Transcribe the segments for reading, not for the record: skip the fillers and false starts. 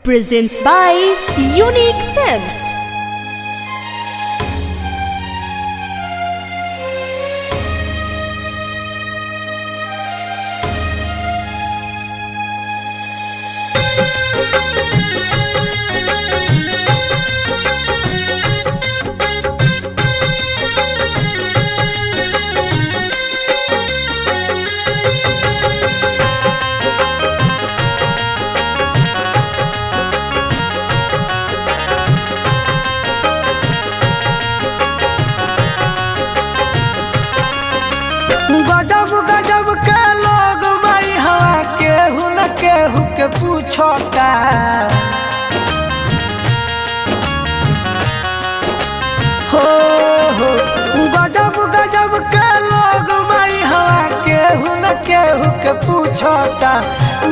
presents by Unique Films. गजब गजब के लोग भाई हवा केहू न केहू के पूछता। हो गजब गजब के लोग भाई हवा केहू न केहू के पूछता।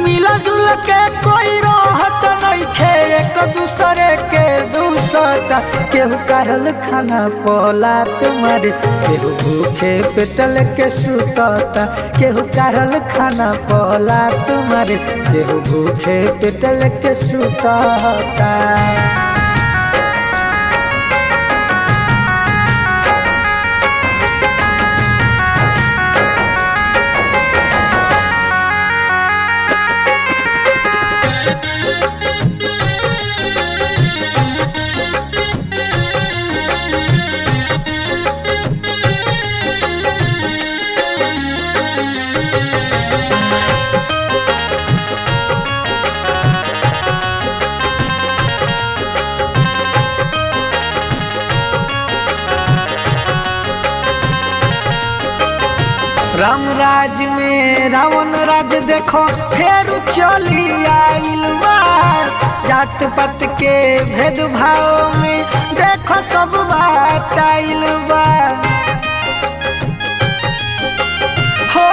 मिला जुल के कोई रहत नइखे एक दूसरे के दूसता। केहू करल खाना पोला तुम्हारे केहू भूखे पेटल के सुतता। केहू करल खाना पोला तुम्हारे केहू भूखे पेटल के सुतता। राम राज में रावण राज देखो फेर चली आइल बा। जात पात के भेदभाव में देखो सब बात आइल बा। हो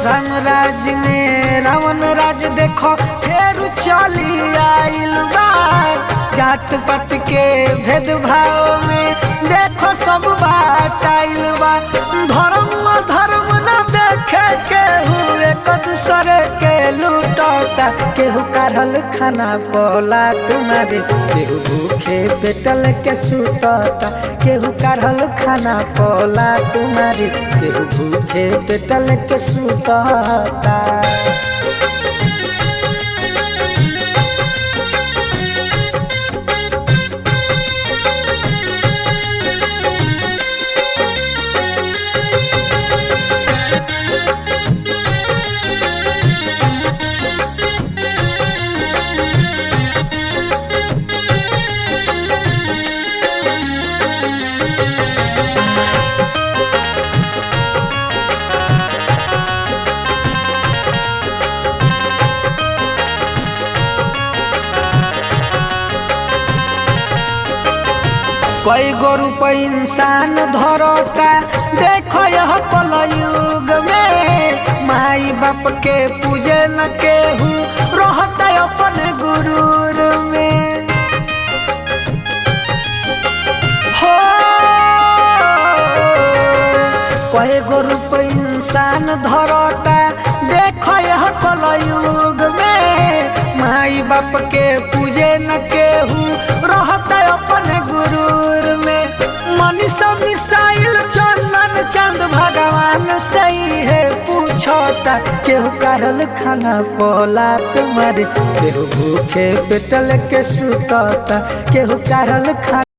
राम राज में रावण राज देखो फेर चली आइल बा। जात पात के भेदभाव में देखो सब बात आइल बा। धर्म अधर्म न देखे केहू एक दूसरे के लूटता। केहू करल खाना पोला तुम्हारे केहू भूखे पेटल के सुतता। केहू करल खाना पोला तुम्हारे केहू भूखे पेटल के सुतता। कई गो रूप इंसान धरता देखो यह कलयुग में। माई बाप के पूजे न केहू रहता अपने गुरूर में। हो कई गो रूप इंसान धरता देखो यह कलयुग में। माई बाप के पूजे न केहू रहता अपने गुरूर में। मनीषा मिसाइल चंदन चंद भगवान सही है पूछता। केहू करल खाना पोला तुम्हारे केहू भूखे पेटल के सुतता। केहू करल खाना